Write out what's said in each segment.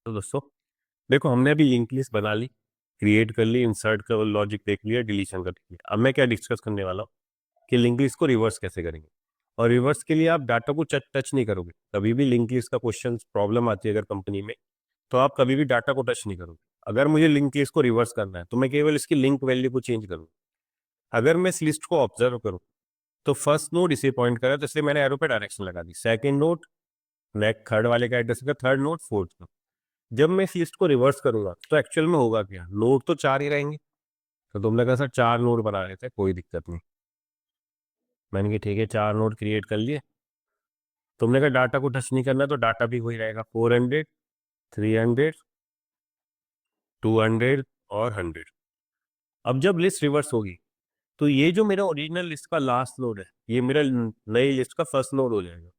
तो दोस्तों देखो, हमने अभी लिंक लिस्ट बना ली, क्रिएट कर ली, इंसर्ट का लॉजिक देख लिया, डिलीशन कर लिया। अब मैं क्या डिस्कस करने वाला हूँ कि लिंक लिस्ट को रिवर्स कैसे करेंगे। और रिवर्स के लिए आप डाटा को टच नहीं करोगे। कभी भी लिंक लिस्ट का क्वेश्चन प्रॉब्लम आती है अगर कंपनी में, तो आप कभी भी डाटा को टच नहीं करोगे। अगर मुझे लिंक लिस्ट को रिवर्स करना है तो मैं केवल इसकी लिंक वैल्यू को चेंज करूँ। अगर मैं इस लिस्ट को ऑब्जर्व करूँ तो फर्स्ट नोड इसे पॉइंट करा, तो इसलिए मैंने एरो पे डायरेक्शन लगा दी। सेकंड नोड नेक्स्ट थर्ड वाले का address, third node fourth node. जब मैं इस लिस्ट को रिवर्स करूंगा तो एक्चुअल में होगा क्या, नोड तो चार ही रहेंगे। तो तुमने कहा सर चार नोड बना रहे थे, कोई दिक्कत नहीं। मैंने कहा ठीक है, चार नोड क्रिएट कर लिए। तुमने कहा डाटा को टच नहीं करना, तो डाटा भी वही रहेगा, 400, 300, 200 और 100। अब जब लिस्ट रिवर्स होगी तो ये जो मेरा ओरिजिनल लिस्ट का लास्ट नोड है, ये मेरा नई लिस्ट का फर्स्ट नोड हो जाएगा।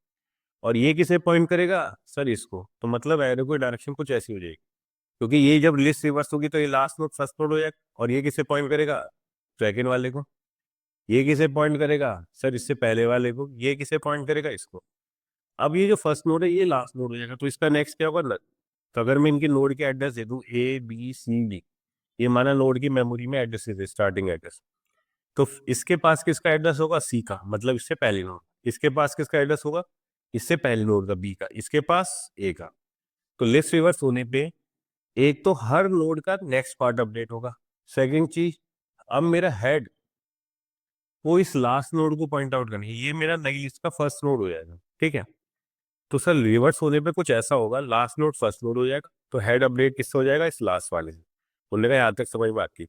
और ये किसे पॉइंट करेगा सर, इसको। तो मतलब एरो की डायरेक्शन कुछ ऐसी हो जाएगी, क्योंकि ये जब लिस्ट रिवर्स होगी तो ये लास्ट नोड फर्स्ट नोड हो जाएगा। और ये किसे पॉइंट करेगा, सेकंड वाले को। ये किसे पॉइंट करेगा सर, इससे पहले वाले को। ये किसे पॉइंट करेगा, इसको। अब ये जो फर्स्ट नोड है ये लास्ट नोड हो जाएगा, तो इसका नेक्स्ट क्या होगा, नल। तो अगर मैं इनकी नोड के एड्रेस दे दूं A B C D, ये माना नोड की मेमोरी में एड्रेस है, स्टार्टिंग एड्रेस। तो इसके पास किसका एड्रेस होगा, C का, मतलब इससे पहले नोड। इसके पास किसका एड्रेस होगा, इससे पहले नोड का, B का। इसके पास A का। तो लिस्ट रिवर्स होने पे एक तो हर नोड का नेक्स्ट पार्ट अपडेट होगा। सेकंड चीज, अब मेरा हेड वो इस लास्ट नोड को पॉइंट आउट करनी है, ये मेरा नई लिस्ट का फर्स्ट नोड हो जाएगा। ठीक है। तो सर रिवर्स होने पे कुछ ऐसा होगा, लास्ट नोड फर्स्ट नोड हो जाएगा, तो हेड अपडेट किससे हो जाएगा, इस लास्ट वाले से। बोलने का यहाँ तक समझ में आती।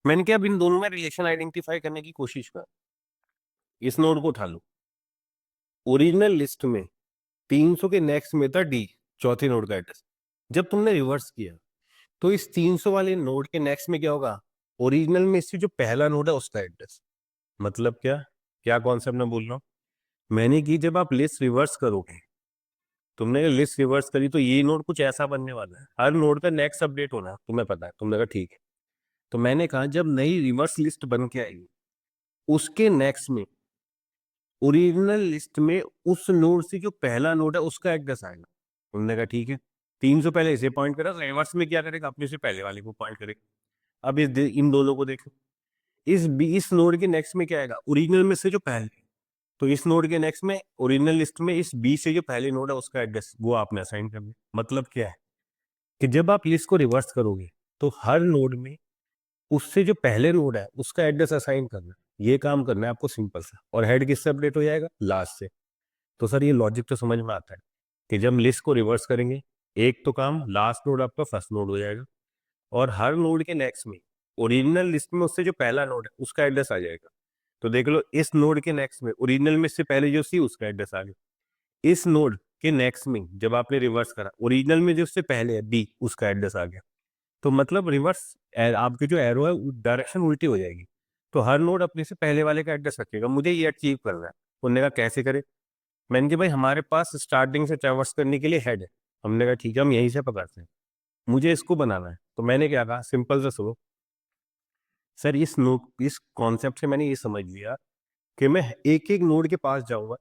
मैंने क्या, अब इन दोनों में रिलेशन आइडेंटिफाई करने की कोशिश कर। इस नोड को उठा लो, ओरिजिनल लिस्ट में 300 के नेक्स्ट में था D, चौथे नोड का एड्रेस। जब तुमने रिवर्स किया तो इस 300 वाले नोड के नेक्स्ट में क्या होगा, ओरिजिनल में इससे जो पहला नोड है उसका एड्रेस। मतलब क्या, क्या कॉन्सेप्ट मैं बोल रहा हूँ, मैंने की जब आप लिस्ट रिवर्स करोगे, तुमने लिस्ट रिवर्स करी तो ये नोड कुछ ऐसा बनने वाला है, हर नोड का नेक्स्ट अपडेट होना तुम्हें पता है। तुमने कहा ठीक है। तो मैंने कहा जब नई रिवर्स लिस्ट बन के आएगी, उसके नेक्स्ट में ओरिजिनल लिस्ट में उस नोड से जो पहला नोड है उसका एड्रेस आएगा। तुमने कहा ठीक है। 300 पहले इसे पॉइंट करा, रिवर्स में क्या करेगा, अपने से पहले वाले को पॉइंट करेगा। अब इन दोनों को देखो, इस नोड के नेक्स्ट में क्या आएगा, ओरिजिनल में से जो पहले। तो इस नोड के नेक्स्ट में ओरिजिनल लिस्ट में इस B से जो पहले नोड है उसका एड्रेस वो आपने असाइन कर दिया। मतलब क्या है कि जब आप लिस्ट को रिवर्स करोगे तो हर नोड में उससे जो पहले नोड है उसका एड्रेस असाइन करना, ये काम करना है आपको, सिंपल सा। और हेड किससे अपडेट हो जाएगा, लास्ट से। तो सर ये लॉजिक तो समझ में आता है कि जब लिस्ट को रिवर्स करेंगे, एक तो काम लास्ट नोड आपका फर्स्ट नोड हो जाएगा, और हर नोड के नेक्स्ट में ओरिजिनल लिस्ट में उससे जो पहला नोड है उसका एड्रेस आ जाएगा। तो देख लो, इस नोड के नेक्स्ट में ओरिजिनल में से पहले जो सी उसका एड्रेस आ गया। इस नोड के नेक्स्ट में जब आपने रिवर्स करा, ओरिजिनल में जो उससे पहले है B, उसका एड्रेस आ गया। तो मतलब रिवर्स आपकी जो एरो है डायरेक्शन उल्टी हो जाएगी। तो हर नोड अपने से पहले वाले का एड्रेस रखेगा। मुझे ये अचीव करना है। उन्होंने कहा कैसे करे। मैंने कहा भाई हमारे पास स्टार्टिंग से ट्रैवर्स करने के लिए हेड है। हमने कहा ठीक है, हम यहीं से पकड़ते हैं, मुझे इसको बनाना है। तो मैंने क्या कहा, सिंपल सा सुनो सर, इस कॉन्सेप्ट से मैंने ये समझ लिया कि मैं एक एक नोड के पास जाऊंगा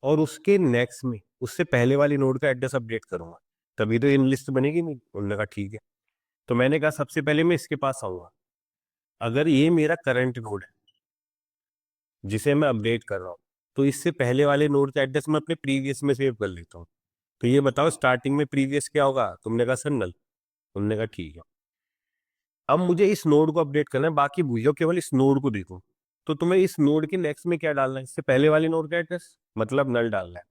और उसके नेक्स्ट में उससे पहले वाली नोड का एड्रेस अपडेट करूंगा, तभी तो इन लिस्ट बनेगी नहीं। उन्होंने कहा ठीक है। तो मैंने कहा सबसे पहले मैं इसके पास आऊंगा। अगर ये मेरा करंट नोड है जिसे मैं अपडेट कर रहा हूँ, तो इससे पहले वाले नोड का एड्रेस मैं अपने प्रीवियस में सेव कर लेता हूँ। तो ये बताओ स्टार्टिंग में प्रीवियस क्या होगा। तुमने कहा सर नल। तुमने कहा ठीक है। अब मुझे इस नोड को अपडेट करना है, बाकी भूल जाओ, केवल इस नोड को देखो। तो तुम्हें इस नोड के नेक्स्ट में क्या डालना है, इससे पहले वाले नोड का एड्रेस, मतलब नल डालना है।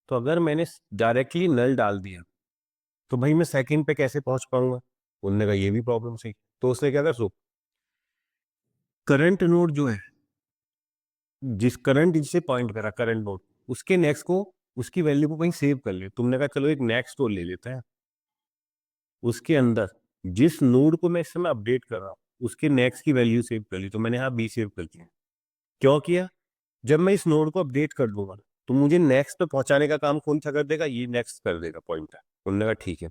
तो अगर मैंने डायरेक्टली नल डाल दिया तो भाई मैं सेकंड पे कैसे पहुंच पाऊंगा। उन्होंने कहा ये भी प्रॉब्लम सही। तो उसने क्या कहा, करंट नोड जो है, जिस करंट जिसे पॉइंट करा करंट नोड, उसके नेक्स्ट को, उसकी वैल्यू को कहीं सेव कर ले। तुमने कहा चलो एक नेक्स्ट नोड ले लेते हैं, उसके अंदर जिस नोड को मैं इस समय अपडेट कर रहा हूँ उसके नेक्स्ट की वैल्यू सेव कर ली। तो मैंने यहाँ B सेव कर दिया। क्यों किया, जब मैं इस नोड को अपडेट कर दूंगा तो मुझे नेक्स्ट पे पहुंचाने का काम कौन सा कर देगा, ये नेक्स्ट कर देगा पॉइंटर। उन्होंने कहा ठीक है।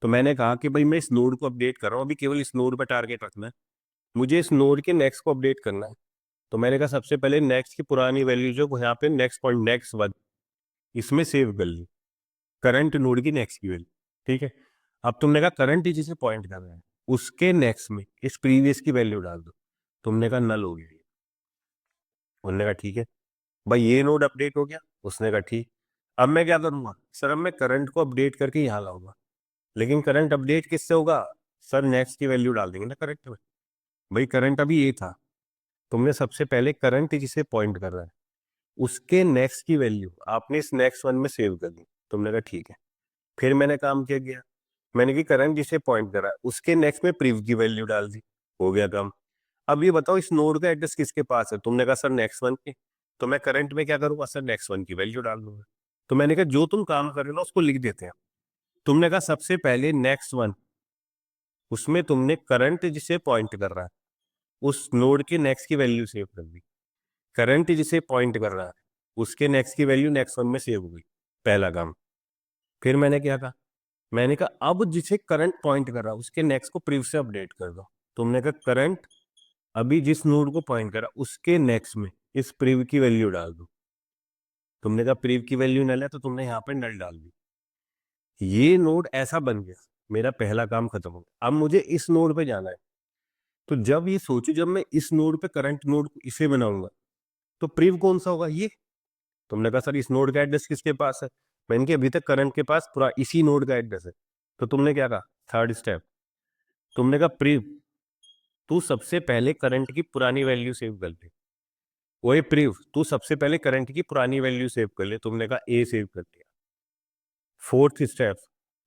तो मैंने कहा कि भाई मैं इस नोड को अपडेट कर रहा हूँ, अभी केवल इस नोड पर टारगेट रखना है, मुझे इस नोड के नेक्स्ट को अपडेट करना है। तो मैंने कहा सबसे पहले नेक्स्ट की पुरानी वैल्यू जो यहाँ पे नेक्स्ट पॉइंट नेक्स्ट वन इसमें सेव कर ली, करंट नोड की नेक्स्ट की वैल्यू। ठीक है। अब तुमने कहा करंट जिसे पॉइंट कर रहा है उसके नेक्स्ट में इस प्रीवियस की वैल्यू डाल दो। तुमने कहा नल हो गया ये। उन्होंने कहा ठीक है भाई, ये नोड अपडेट हो गया। उसने कहा ठीक। अब मैं क्या करूंगा सर, अब मैं करंट को अपडेट करके यहाँ लाऊंगा। लेकिन करंट अपडेट किससे होगा सर, नेक्स्ट की वैल्यू डाल देंगे ना करंट में। भाई करंट अभी ये था, तुमने सबसे पहले करंट जिसे पॉइंट कर रहा है उसके नेक्स्ट की वैल्यू आपने इस नेक्स्ट वन में सेव कर दी। तुमने कहा ठीक है। फिर मैंने काम किया गया, मैंने कि करंट जिसे पॉइंट कर रहा है उसके नेक्स्ट में प्रीव की वैल्यू डाल दी। हो गया काम। अब ये बताओ इस नोड का एड्रेस किसके पास है। तुमने कहा सर नेक्स्ट वन के। तो मैं करंट में क्या करूंगा सर, नेक्स्ट वन की वैल्यू डाल दूंगा। तो मैंने कहा जो तुम काम कर रहे हो ना उसको लिख देते हैं। तुमने कहा सबसे पहले नेक्स्ट वन, उसमें तुमने करंट जिसे पॉइंट कर रहा है उस नोड के नेक्स्ट की वैल्यू सेव कर दी। करंट जिसे पॉइंट कर रहा है उसके नेक्स्ट की वैल्यू नेक्स्ट वन में सेव हो गई। पहला काम। फिर मैंने क्या कहा, मैंने कहा अब जिसे करंट पॉइंट कर रहा है उसके नेक्स्ट को प्रीव से अपडेट कर दो। तुमने कहा करंट अभी जिस नोड को पॉइंट करा उसके नेक्स्ट में इस प्रीव की वैल्यू डाल दो। तुमने कहा प्रीव की वैल्यू नल है तो तुमने यहाँ पे नल डाल दी। ये नोड ऐसा बन गया, मेरा पहला काम खत्म हो गया। अब मुझे इस नोड पे जाना है। तो जब ये सोचो, जब मैं इस नोड पे करंट नोड इसे बनाऊंगा तो प्रीव कौन सा होगा ये। तुमने कहा सर इस नोड का एड्रेस किसके पास है। मैंने कहा अभी तक करंट के पास पूरा इसी नोड का एड्रेस है। तो तुमने क्या कहा, थर्ड स्टेप, तुमने कहा प्रीव तू सबसे पहले करंट की पुरानी वैल्यू सेव कर ले। ओए प्रीव तू सबसे पहले करंट की पुरानी वैल्यू सेव कर ले। तुमने कहा ए सेव कर लिया। फोर्थ स्टेप,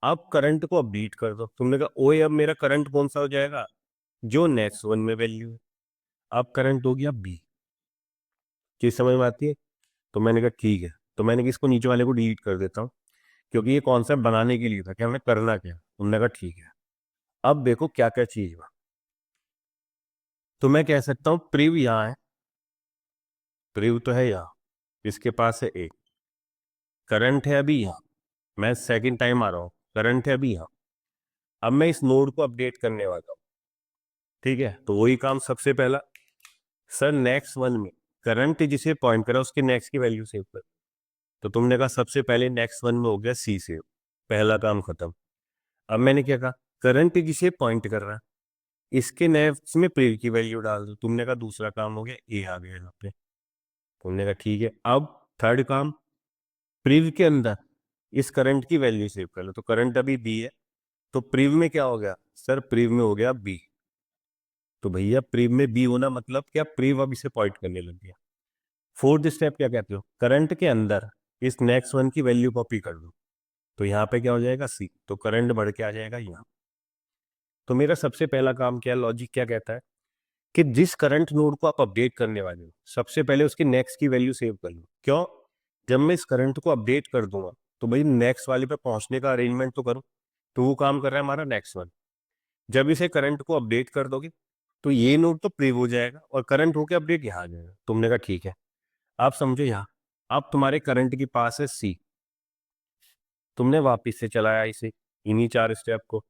अब करंट को अपडेट कर दो। तुमने कहा ओए अब मेरा करंट कौन सा हो जाएगा, जो नेक्स्ट वन में वैल्यू है। अब करंट हो गया बी। चीज समझ में आती है। तो मैंने कहा ठीक है। तो मैंने कहा इसको नीचे वाले को डिलीट कर देता हूँ, क्योंकि ये कॉन्सेप्ट बनाने के लिए था कि हमें करना क्या। उन्होंने कहा ठीक है। अब देखो क्या क्या चीज हुआ। तो मैं कह सकता हूँ प्रीव यहाँ है, प्रीव तो है यहाँ, इसके पास है ए। करंट है अभी यहाँ, मैं सेकंड टाइम आ रहा हूँ, करंट है अभी यहाँ। अब मैं इस नोड को अपडेट करने वाला हूँ। ठीक है, तो वही काम सबसे पहला, सर नेक्स्ट वन में करंट जिसे पॉइंट करा उसके नेक्स्ट की वैल्यू सेव कर। तो तुमने कहा सबसे पहले नेक्स्ट वन में हो गया सी सेव। पहला काम खत्म। अब मैंने क्या कहा, करंट जिसे पॉइंट कर रहा है इसके नेक्स्ट में प्रीव की वैल्यू डाल दो। तुमने कहा दूसरा काम हो गया, ए आ गया यहाँ पे। तुमने कहा ठीक है। अब थर्ड काम, प्रीव के अंदर इस करंट की वैल्यू सेव कर लो। तो करंट अभी बी है, तो प्रीव में क्या हो गया सर, प्रीव में हो गया बी। तो भैया प्रीव में बी होना मतलब क्या, प्रीव अब इसे पॉइंट करने लग गया। फोर्थ स्टेप क्या कहते हो, करंट के अंदर इस नेक्स्ट वन की वैल्यू कॉपी कर दो। तो यहाँ पे क्या हो जाएगा सी, तो करंट बढ़ के आ जाएगा यहाँ। तो मेरा सबसे पहला काम क्या, लॉजिक क्या कहता है कि जिस करंट नोड को आप अपडेट करने वाले हो सबसे पहले उसके नेक्स्ट की वैल्यू सेव कर लो। क्यों, जब मैं इस करंट को अपडेट कर दूंगा तो भाई नेक्स्ट वाले पे पहुंचने का अरेंजमेंट तो करूं। तो वो काम कर रहा है हमारा नेक्स्ट वन। जब इसे करंट को अपडेट कर दोगे तो ये नोड तो प्रीव हो जाएगा और करंट होके अपडेट यहाँ आ जाएगा। तुमने कहा ठीक है। आप समझो यहाँ, अब तुम्हारे करंट के पास है सी, तुमने वापिस से चलाया इसे इन्हीं चार स्टेप को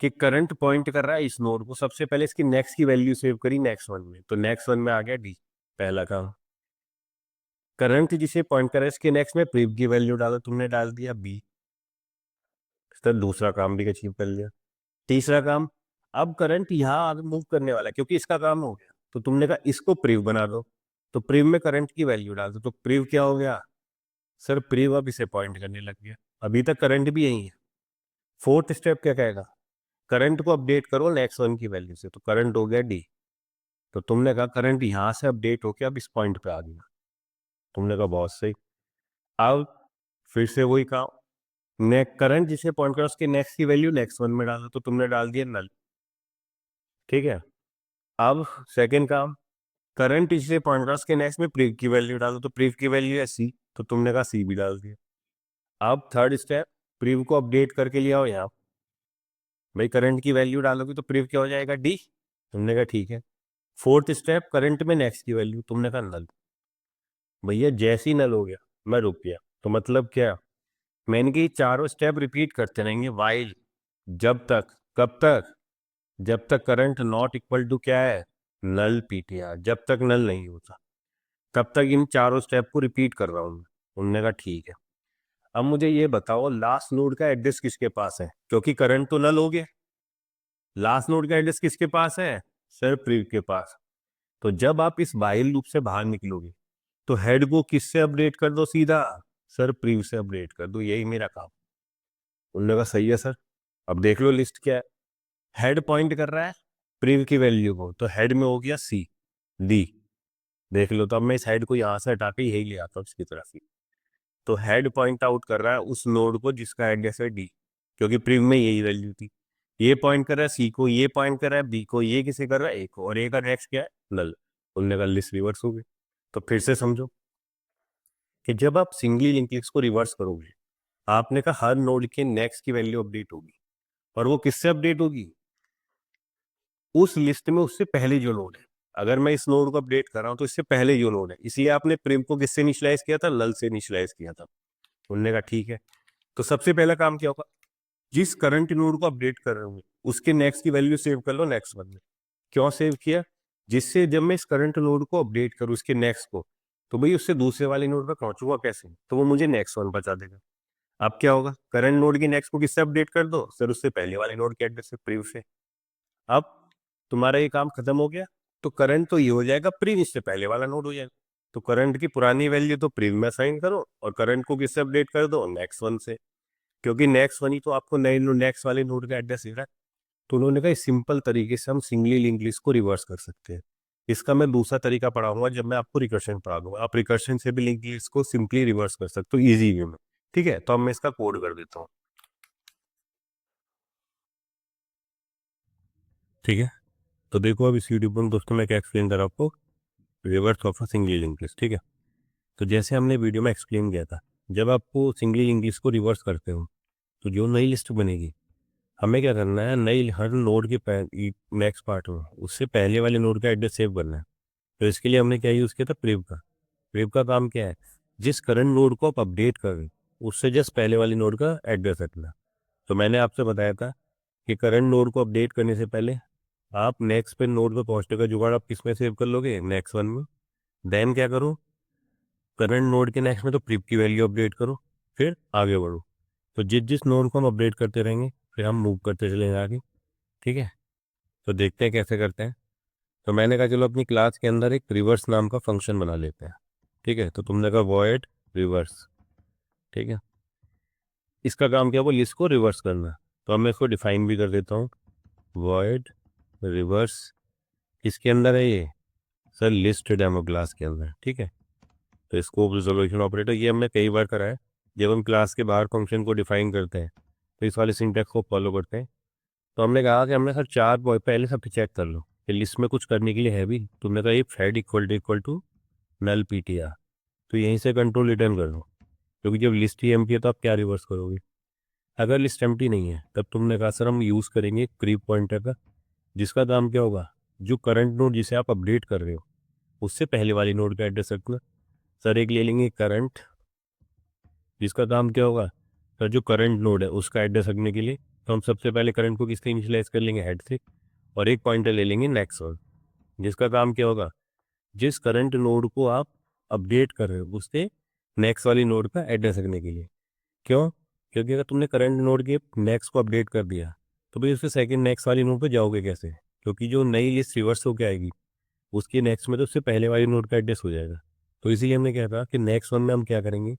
कि करंट पॉइंट कर रहा है इस नोड को, सबसे पहले इसकी नेक्स्ट की वैल्यू सेव करी नेक्स्ट वन में, तो नेक्स्ट वन में आ गया डी। पहला काम। करंट जिसे पॉइंट कर रहा है इसके नेक्स्ट में प्रीव की वैल्यू डालो, तुमने डाल दिया बी। तो दूसरा काम भी अचीव कर लिया। तीसरा काम, अब करंट यहाँ आगे मूव करने वाला है क्योंकि इसका काम हो गया, तो तुमने कहा इसको प्रीव बना दो। तो प्रीव में करंट की वैल्यू डाल दो। तो प्रीव क्या हो गया सर, प्रीव अब इसे पॉइंट करने लग गया। अभी तक करंट भी यही है। फोर्थ स्टेप क्या कहेगा, करंट को अपडेट करो नेक्स्ट वन की वैल्यू से। तो करंट हो गया डी। तो तुमने कहा करंट यहां से अपडेट होके अब इस पॉइंट पे आ गया। तुमने कहा बहुत सही। अब फिर से वही काम, करंट जिसे पॉइंट करा उसके नेक्स्ट की वैल्यू नेक्स्ट वन में डालो। तो तुमने डाल दिया नल। ठीक है। अब सेकेंड काम, करंट जिसे पॉइंट करा उसके नेक्स्ट में प्रीव की वैल्यू डालो। तो प्रीव की वैल्यू है सी, तो तुमने कहा सी भी डाल दिया। अब थर्ड स्टेप, प्रीव को अपडेट करके लिया हो यहाँ। भाई करंट की वैल्यू डालोगे तो प्रीव क्या हो जाएगा डी। तुमने कहा ठीक है। फोर्थ स्टेप, करंट में नेक्स्ट की वैल्यू, तुमने कहा नल। भैया जैसे ही नल हो गया मैं रुक गया। तो मतलब क्या, मैंने कि चारों स्टेप रिपीट करते रहेंगे वाइल, जब तक, कब तक, जब तक करंट नॉट इक्वल टू क्या है, नल पीटीआर। जब तक नल नहीं होता तब तक इन चारों स्टेप को रिपीट कर रहा हूँ मैं। उन्होंने कहा ठीक है। अब मुझे ये बताओ लास्ट नोड का एड्रेस किसके पास है, क्योंकि करंट तो नल हो गया। लास्ट नोड का एड्रेस किसके पास है, सर प्रीव के पास। तो जब आप इस वाइल लूप से बाहर निकलोगे तो हेड को किससे अपडेट कर दो सीधा, सर प्रीव से अपडेट कर दो, यही मेरा काम। उन्होंने कहा सही है सर। अब देख लो लिस्ट क्या है, हेड पॉइंट कर रहा है प्रीव की वैल्यू को, तो हेड में हो गया सी डी। देख लो, तो अब मैं इस हेड को यहां से हटा के यही ले आता हूँ इसकी तरफ ही। तो हेड पॉइंट आउट कर रहा है उस नोड को जिसका एड्रेस है डी, क्योंकि प्रीव में यही वैल्यू थी। ये पॉइंट कर रहा है सी को, ये पॉइंट कर रहा है बी को, ये किसे कर रहा है ए को, और ए का नेक्स्ट क्या है नल। उनने का लिस्ट रिवर्स हो गई। तो फिर से समझो कि जब आप सिंगली लिंक लिस्ट को रिवर्स करोगे, आपने कहा हर नोड के नेक्स्ट की वैल्यू अपडेट होगी, और वो किससे अपडेट होगी, उस लिस्ट में उससे पहले जो नोड है। अगर मैं इस नोड को अपडेट कर रहा हूं तो इससे पहले जो नोड है, इसलिए आपने प्रिम को किससे इनिशियलाइज किया था, नल से इनिशियलाइज किया था। उन्होंने कहा ठीक है। तो सबसे पहला काम क्या होगा, जिस करंट नोड को अपडेट कर रहे होंगे उसके नेक्स्ट की वैल्यू सेव कर लो नेक्स्ट वन में। क्यों सेव किया, जिससे जब मैं इस करंट नोड को अपडेट करूँ उसके नेक्स्ट को, तो भाई उससे दूसरे वाले नोड पर पहुंचूंगा कैसे, तो वो मुझे नेक्स्ट वन बता देगा। अब क्या होगा, करंट नोड की नेक्स्ट को किससे अपडेट कर दो, सर उससे पहले वाले नोड के एड्रेस से प्रीव से। अब तुम्हारा ये काम खत्म हो गया। तो करंट तो ये हो जाएगा प्रीव, इससे पहले वाला नोड हो जाएगा। तो करंट की पुरानी वैल्यू तो प्रीव में असाइन करो, और करंट को किससे अपडेट कर दो, नेक्स्ट वन से, क्योंकि नेक्स्ट वन ही तो आपको नए नेक्स्ट वाले नोड का एड्रेस दे रहा है। तो उन्होंने कहा इस सिंपल तरीके से हम सिंगली लिंक लिस्ट को रिवर्स कर सकते हैं। इसका मैं दूसरा तरीका पढ़ाऊंगा जब मैं आपको रिकर्शन पढ़ा दूंगा, आप रिकर्शन से भी लिंक लिस्ट को सिंपली रिवर्स कर सकते हो इजी वे में। ठीक है, तो अब मैं इसका कोड कर देता हूँ। ठीक है, तो देखो अब इस वीडियो पर दोस्तों मैं क्या एक्सप्लेन कर रहा हूँ आपको, reverse of a singly link list. ठीक है, तो जैसे हमने वीडियो में एक्सप्लेन किया था, जब आपको सिंगली लिंक लिस्ट को रिवर्स करते हो तो जो नई लिस्ट बनेगी, हमें क्या करना है, नई हर नोड के नेक्स्ट पार्ट में उससे पहले वाले नोड का एड्रेस सेव करना है। तो इसके लिए हमने क्या यूज़ किया था, प्रिव का। प्रिव का काम क्या है, जिस करंट नोड को आप अपडेट कर रहे हो उससे जस्ट पहले वाले नोड का एड्रेस रखना। तो मैंने आपसे बताया था कि करंट नोड को अपडेट करने से पहले आप नेक्स्ट पे नोड पे पहुंचने का जुगाड़ आप किस में सेव कर लोगे, नेक्स्ट वन में। देन क्या करो, करंट नोड के नेक्स्ट में तो प्रिव की वैल्यू अपडेट करो, फिर आगे बढ़ो। तो जिस जिस नोड को हम अपडेट करते रहेंगे फिर हम मूव करते चलेंगे आगे। ठीक है, तो देखते हैं कैसे करते हैं। तो मैंने कहा चलो अपनी क्लास के अंदर एक रिवर्स नाम का फंक्शन बना लेते हैं। ठीक है, तो तुमने कहा वॉइड रिवर्स। ठीक है, इसका काम क्या है, वो लिस्ट को रिवर्स करना। तो अब मैं इसको डिफाइन भी कर देता हूँ, वॉइड रिवर्स। किसके अंदर है ये, सर लिस्ट डेमो क्लास के अंदर। ठीक है, तो स्कोप रिजोल्यूशन ऑपरेटर ये हमने कई बार करा है। जब हम क्लास के बाहर फंक्शन को डिफाइन करते हैं तो इस वाले सिंटैक्स को फॉलो करते हैं। तो हमने कहा कि हमने सर चार पहले सब चेक कर लो कि लिस्ट में कुछ करने के लिए है भी। तुमने कहा ये fed equal to null PTR, तो यहीं से कंट्रोल रिटर्न कर दो, क्योंकि जब लिस्ट ही एम्प्टी है तो आप क्या रिवर्स करोगे। अगर लिस्ट एम्प्टी नहीं है तब तुमने कहा सर हम यूज़ करेंगे प्री पॉइंटर का, जिसका काम क्या होगा, जो करंट नोड जिसे आप अपडेट कर रहे हो उससे पहले वाली नोड का एड्रेस रखना। सर एक ले लेंगे करंट, जिसका काम क्या होगा, सर जो करंट नोड है उसका एड्रेस रखने के लिए तो हम सबसे पहले करंट को किससे इनिशियलाइज कर लेंगे, हेड से। और एक पॉइंटर ले लेंगे नेक्स्ट वन, जिसका काम क्या होगा, जिस करंट नोड को आप अपडेट कर रहे हो उससे नेक्स्ट वाली नोड का एड्रेस रखने के लिए। क्यों, क्योंकि अगर तुमने करंट नोड के नेक्स्ट को अपडेट कर दिया तो भाई उससे सेकंड नेक्स्ट वाली नोड पे जाओगे कैसे, क्योंकि जो नई लिस्ट रिवर्स होकर आएगी उसके नेक्स्ट में तो उससे पहले वाली नोड का एड्रेस हो जाएगा। तो इसीलिए हमने क्या था कि नेक्स्ट वन में हम क्या करेंगे,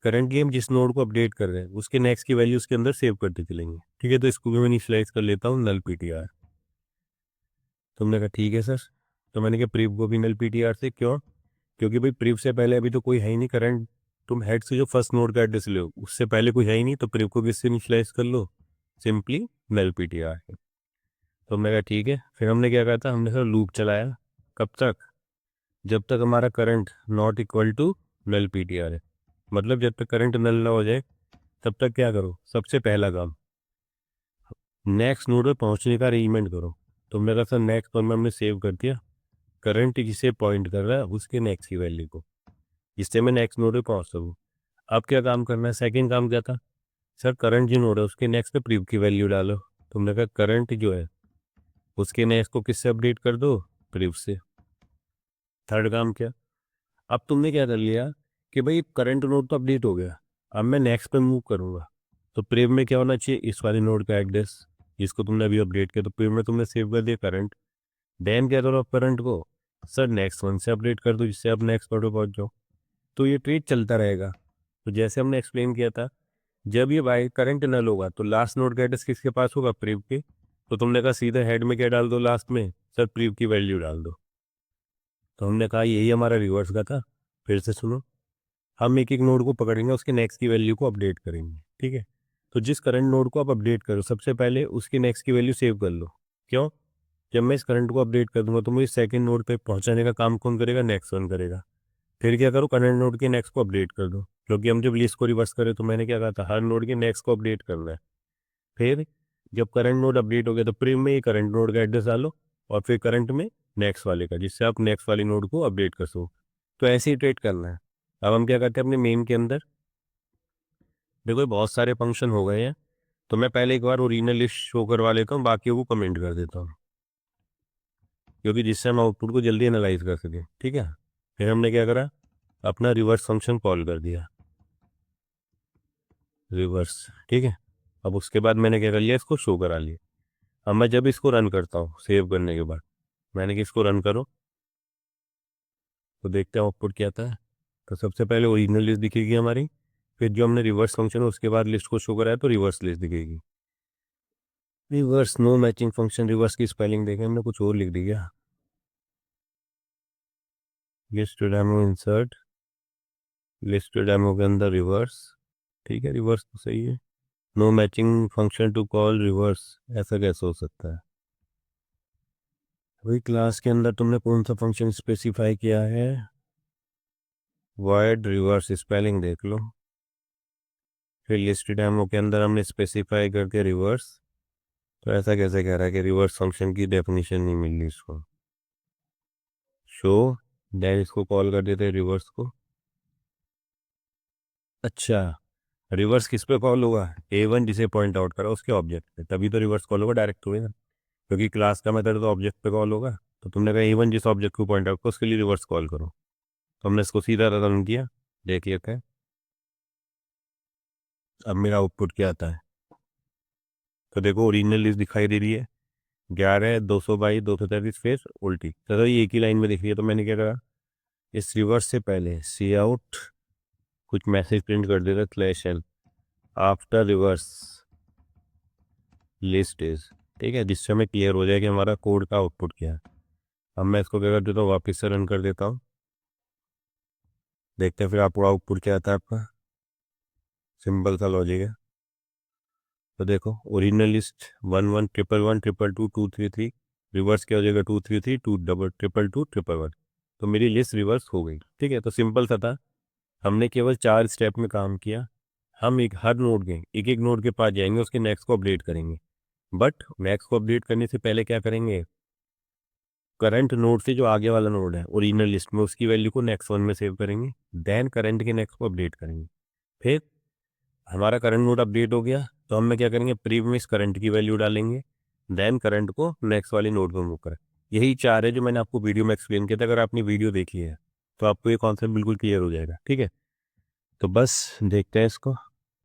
करंटली हम जिस नोड को अपडेट कर रहे हैं उसके नेक्स्ट की वैल्यू उसके अंदर सेव करते चलेंगे। ठीक है, तो इसको भी मैं इनिशियलाइज कर लेता हूँ नल पीटीआर। तुमने कहा ठीक है सर। तो मैंने कहा प्रीव को भी नल पीटीआर से, क्यों, क्योंकि भाई प्रीव से पहले अभी तो कोई है ही नहीं करंट, तुम हेड से जो फर्स्ट नोड का एड्रेस ले उससे पहले कोई है ही नहीं, तो प्रीव को भी इससे इनिशियलाइज कर लो, सिंपली नल पीटीआर। तो मैं कहा ठीक है। फिर हमने क्या कहा था, हमने सर लूप चलाया, कब तक, जब तक हमारा current not equal to null PTR है। मतलब जब तक करंट नल ना हो जाए तब तक क्या करो, सबसे पहला काम नेक्स्ट नोड पे पहुंचने का अरेंजमेंट करो। तो मेरा सर नेक्स्ट वन में हमने सेव कर दिया करंट जिसे पॉइंट कर रहा है उसके नेक्स्ट की वैल्यू को, जिससे मैं नेक्स्ट नोड पे पहुंच सकूँ। अब क्या काम करना है, सेकंड काम क्या था, सर करंट जो नोड है उसके नेक्स्ट पे प्रीव की वैल्यू डालो। तुमने कहा करंट जो है उसके नेक्स्ट को किससे अपडेट कर दो, प्रीव से। थर्ड काम क्या, अब तुमने क्या कर लिया कि भाई करंट नोड तो अपडेट हो गया, अब मैं नेक्स्ट पे मूव करूँगा, तो प्रीव में क्या होना चाहिए, इस वाले नोड का एड्रेस, जिसको तुमने अभी अपडेट किया, तो प्रीव में तुमने सेव कर दिया करंट। देन क्या करो, करंट को सर नेक्स्ट वन से अपडेट कर दो, जिससे आप नेक्स्ट पर पहुंच जाओ। तो ये ट्रेड चलता रहेगा। तो जैसे हमने एक्सप्लेन किया था, जब ये बाई करंट नल होगा तो लास्ट नोड का एड्रेस किसके पास होगा, प्रीव के। तो तुमने कहा सीधा हेड में क्या डाल दो, लास्ट में सर प्रीव की वैल्यू डाल दो। तो हमने कहा यही हमारा रिवर्स का था। फिर से सुनो, हम एक एक नोड को पकड़ेंगे, उसके नेक्स्ट की वैल्यू को अपडेट करेंगे, ठीक है। तो जिस करंट नोड को आप अपडेट करो, सबसे पहले उसकी नेक्स्ट की वैल्यू सेव कर लो। क्यों, जब मैं इस करंट को अपडेट कर दूंगा तो मुझे सेकंड नोड पे पहुंचाने का काम कौन करेगा, नेक्स्ट वन करेगा। फिर क्या करो, करंट नोड के नेक्स्ट को अपडेट कर दो, क्योंकि हम जब लिस्ट को रिवर्स करें तो मैंने क्या कहा था, हर नोड के नेक्स्ट को अपडेट करना है। फिर जब करंट नोड अपडेट हो गया तो प्रीम में ये करंट नोड का एड्रेस डालो, और फिर करंट में नेक्स्ट वाले का, जिससे आप नेक्स्ट वाली नोड को अपडेट कर सको। तो ऐसे ही ट्रेड करना है। अब हम क्या करते हैं, अपने मेन के अंदर देखो ये बहुत सारे फंक्शन हो गए हैं, तो मैं पहले एक बार ओरिजिनल लिस्ट शो करवा लेता हूँ, बाकी वो कमेंट कर देता हूँ, क्योंकि जिससे हम आउटपुट को जल्दी एनालाइज कर सकें, ठीक है। फिर हमने क्या करा, अपना रिवर्स फंक्शन कॉल कर दिया, रिवर्स, ठीक है। अब उसके बाद मैंने क्या कर लिया, इसको शो करा लिया। अब मैं जब इसको रन करता हूँ सेव करने के बाद, मैंने कि इसको रन करो, तो देखते हैं आउटपुट क्या आता है। तो सबसे पहले ओरिजिनल लिस्ट दिखेगी हमारी, फिर जो हमने रिवर्स फंक्शन है उसके बाद लिस्ट को शो कराया तो रिवर्स लिस्ट दिखेगी। Reverse no matching function, reverse की स्पेलिंग देखें, हमने कुछ और लिख दिया, list demo insert, list demo के अंदर रिवर्स, ठीक है, रिवर्स तो सही है। No matching function to call reverse, ऐसा कैसे हो सकता है। वही क्लास के अंदर तुमने कौन सा फंक्शन स्पेसिफाई किया है, वॉइड रिवर्स, स्पेलिंग देख लो। फिर लिस्ट डेमो के अंदर हमने स्पेसिफाई करके रिवर्स, तो ऐसा कैसे कह रहा है कि रिवर्स फंक्शन की डेफिनेशन नहीं मिल रही इसको। शो, देन इसको कॉल कर देते रिवर्स को। अच्छा, रिवर्स किस पे कॉल होगा, A1 जिसे पॉइंट आउट करा उसके ऑब्जेक्ट पे, तभी तो रिवर्स कॉल होगा, डायरेक्ट हुए ना, क्योंकि क्लास का मेथड तो ऑब्जेक्ट पे कॉल होगा। तो तुमने कहा A1 जिस ऑब्जेक्ट को पॉइंट आउट करो उसके लिए रिवर्स कॉल करो, तो हमने इसको सीधा रन किया। देखिए क्या, अब मेरा आउटपुट क्या आता है। तो देखो ओरिजिनल लिस्ट दिखाई दे रही है, 11 222 233, फिर उल्टी, तो ये एक ही लाइन में दिख रही है। तो मैंने क्या करा, इस रिवर्स से पहले सी आउट कुछ मैसेज प्रिंट कर देता, slash L after reverse list is, ठीक है, जिससे हमें क्लियर हो जाए कि हमारा कोड का आउटपुट क्या है। अब मैं इसको क्या कर देता हूँ, वापस से रन कर देता हूँ, देखते हैं फिर आपको आउटपुट क्या आता है आपका। सिंपल सा लॉजिक है। तो देखो ओरिजिनल लिस्ट 11 1 1 1 2 2 2 3 3, रिवर्स क्या हो जाएगा 2 3 3 2 2 2 1 तो मेरी लिस्ट रिवर्स हो गई, ठीक है। तो सिंपल सा था, हमने केवल 4 स्टेप में काम किया। हम एक हर नोड के एक एक नोड के पास जाएंगे, उसके नेक्स्ट को अपडेट करेंगे, बट नेक्स्ट को अपडेट करने से पहले क्या करेंगे, करंट नोड से जो आगे वाला नोड है ओरिजिनल लिस्ट में उसकी वैल्यू को नेक्स्ट वन में सेव करेंगे, देन करंट के नेक्स्ट को अपडेट करेंगे। फिर हमारा करंट नोड अपडेट हो गया तो हम क्या करेंगे, प्रीवियस करंट की वैल्यू डालेंगे, देन करंट को नेक्स्ट वाली नोड पर मूव करें। यही चार है जो मैंने आपको वीडियो में एक्सप्लेन किया था, अगर आपने वीडियो देखी है तो आपको ये कॉन्सेप्ट बिल्कुल क्लियर हो जाएगा, ठीक है। तो बस देखते हैं इसको।